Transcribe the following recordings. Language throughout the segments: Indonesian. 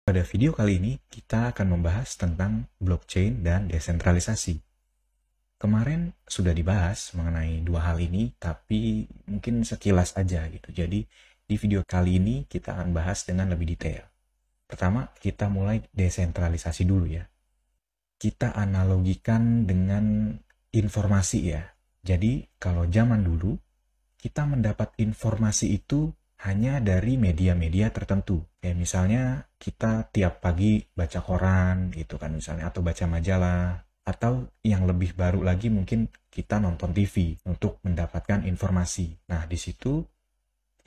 Pada video kali ini, kita akan membahas tentang blockchain dan desentralisasi. Kemarin sudah dibahas mengenai dua hal ini, tapi mungkin sekilas aja gitu. Jadi, di video kali ini kita akan bahas dengan lebih detail. Pertama, kita mulai desentralisasi dulu ya. Kita analogikan dengan informasi ya. Jadi, kalau zaman dulu, kita mendapat informasi itu hanya dari media-media tertentu. Kayak misalnya kita tiap pagi baca koran gitu kan misalnya, atau baca majalah, atau yang lebih baru lagi mungkin kita nonton TV untuk mendapatkan informasi. Nah, di situ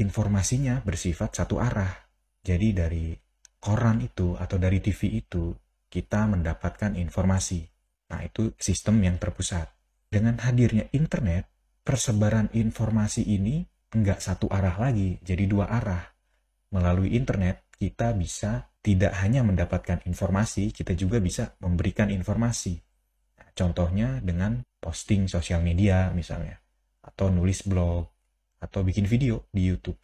informasinya bersifat satu arah. Jadi dari koran itu atau dari TV itu kita mendapatkan informasi. Nah, itu sistem yang terpusat. Dengan hadirnya internet, persebaran informasi ini nggak satu arah lagi, jadi dua arah. Melalui internet, kita bisa tidak hanya mendapatkan informasi, kita juga bisa memberikan informasi. Nah, contohnya dengan posting sosial media misalnya, atau nulis blog, atau bikin video di YouTube.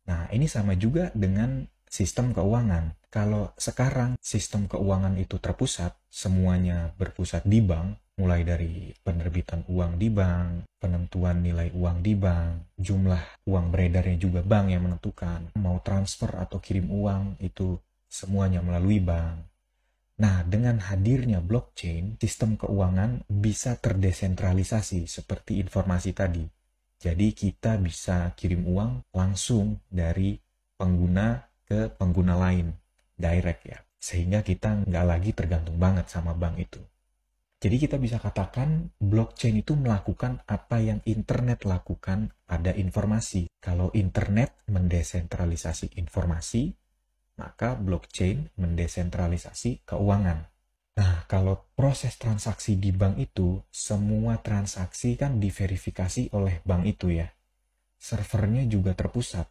Nah, ini sama juga dengan sistem keuangan. Kalau sekarang sistem keuangan itu terpusat, semuanya berpusat di bank, mulai dari penerbitan uang di bank, penentuan nilai uang di bank, jumlah uang beredarnya juga bank yang menentukan, mau transfer atau kirim uang itu semuanya melalui bank. Nah, dengan hadirnya blockchain, sistem keuangan bisa terdesentralisasi seperti informasi tadi. Jadi kita bisa kirim uang langsung dari pengguna ke pengguna lain, direct ya. Sehingga kita nggak lagi tergantung banget sama bank itu. Jadi kita bisa katakan blockchain itu melakukan apa yang internet lakukan pada informasi. Kalau internet mendesentralisasi informasi, maka blockchain mendesentralisasi keuangan. Nah, kalau proses transaksi di bank itu, semua transaksi kan diverifikasi oleh bank itu ya. Servernya juga terpusat.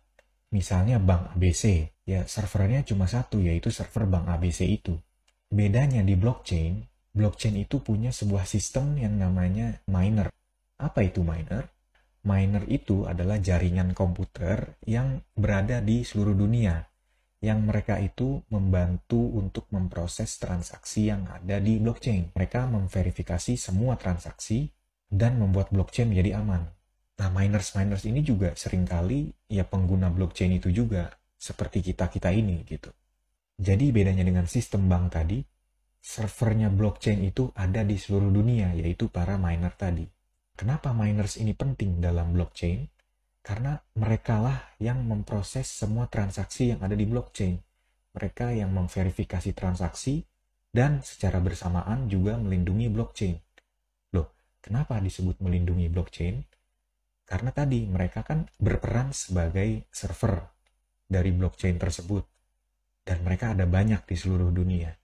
Misalnya bank ABC, ya servernya cuma satu, yaitu server bank ABC itu. Bedanya di blockchain itu punya sebuah sistem yang namanya miner. Apa itu miner? Miner itu adalah jaringan komputer yang berada di seluruh dunia, yang mereka itu membantu untuk memproses transaksi yang ada di blockchain. Mereka memverifikasi semua transaksi dan membuat blockchain menjadi aman. Nah, miners ini juga seringkali ya pengguna blockchain itu juga, seperti kita ini gitu. Jadi bedanya dengan sistem bank tadi, servernya blockchain itu ada di seluruh dunia, yaitu para miner tadi. Kenapa miners ini penting dalam blockchain? Karena merekalah yang memproses semua transaksi yang ada di blockchain. Mereka yang memverifikasi transaksi dan secara bersamaan juga melindungi blockchain. Loh, kenapa disebut melindungi blockchain? Karena tadi mereka kan berperan sebagai server dari blockchain tersebut. Dan mereka ada banyak di seluruh dunia.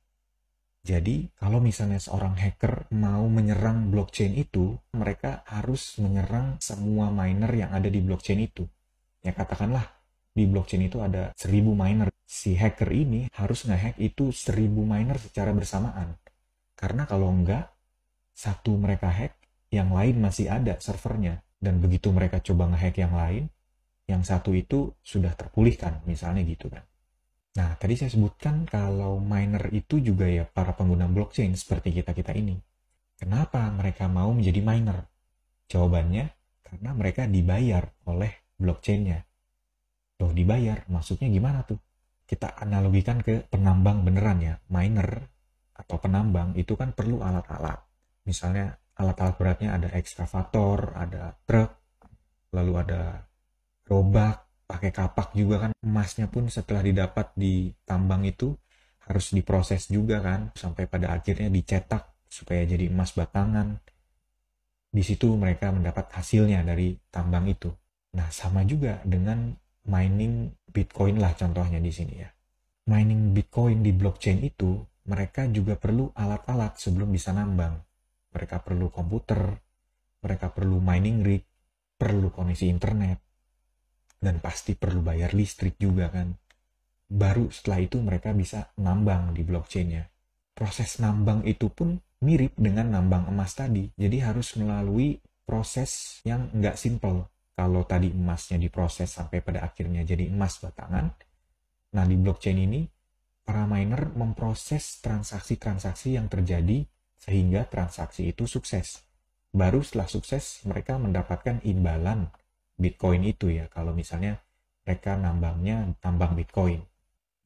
Jadi, kalau misalnya seorang hacker mau menyerang blockchain itu, mereka harus menyerang semua miner yang ada di blockchain itu. Ya katakanlah, di blockchain itu ada 1000 miner. Si hacker ini harus nge-hack itu 1000 miner secara bersamaan. Karena kalau enggak, satu mereka hack, yang lain masih ada servernya. Dan begitu mereka coba nge-hack yang lain, yang satu itu sudah terpulihkan, misalnya gitu kan. Nah, tadi saya sebutkan kalau miner itu juga ya para pengguna blockchain seperti kita-kita ini. Kenapa mereka mau menjadi miner? Jawabannya, karena mereka dibayar oleh blockchain-nya. Loh, dibayar, maksudnya gimana tuh? Kita analogikan ke penambang beneran ya. Miner atau penambang itu kan perlu alat-alat. Misalnya alat-alat beratnya ada ekskavator, ada truk, lalu ada gerobak, pakai kapak juga kan. Emasnya pun setelah didapat di tambang itu harus diproses juga kan, sampai pada akhirnya dicetak supaya jadi emas batangan. Di situ mereka mendapat hasilnya dari tambang itu. Nah, sama juga dengan mining Bitcoin lah contohnya di sini ya. Mining Bitcoin di blockchain itu, mereka juga perlu alat-alat sebelum bisa nambang. Mereka perlu komputer, mereka perlu mining rig, perlu koneksi internet, dan pasti perlu bayar listrik juga kan. Baru setelah itu mereka bisa nambang di blockchain-nya. Proses nambang itu pun mirip dengan nambang emas tadi. Jadi harus melalui proses yang nggak simple. Kalau tadi emasnya diproses sampai pada akhirnya jadi emas batangan, nah di blockchain ini para miner memproses transaksi-transaksi yang terjadi sehingga transaksi itu sukses. Baru setelah sukses, mereka mendapatkan imbalan Bitcoin itu ya, kalau misalnya mereka tambang Bitcoin.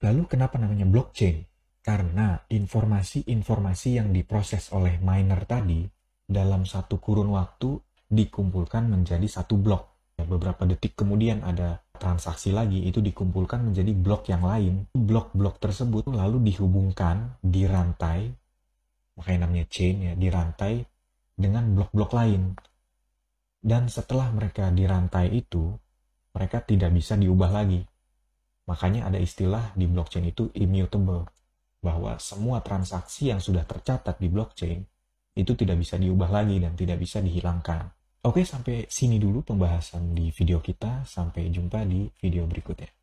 Lalu kenapa namanya blockchain? Karena informasi-informasi yang diproses oleh miner tadi dalam satu kurun waktu dikumpulkan menjadi satu blok. Beberapa detik kemudian ada transaksi lagi, itu dikumpulkan menjadi blok yang lain. Blok-blok tersebut lalu dihubungkan, dirantai, makanya namanya chain ya, dirantai dengan blok-blok lain. Dan setelah mereka dirantai itu, mereka tidak bisa diubah lagi. Makanya ada istilah di blockchain itu immutable, bahwa semua transaksi yang sudah tercatat di blockchain itu tidak bisa diubah lagi dan tidak bisa dihilangkan. Oke, sampai sini dulu pembahasan di video kita. Sampai jumpa di video berikutnya.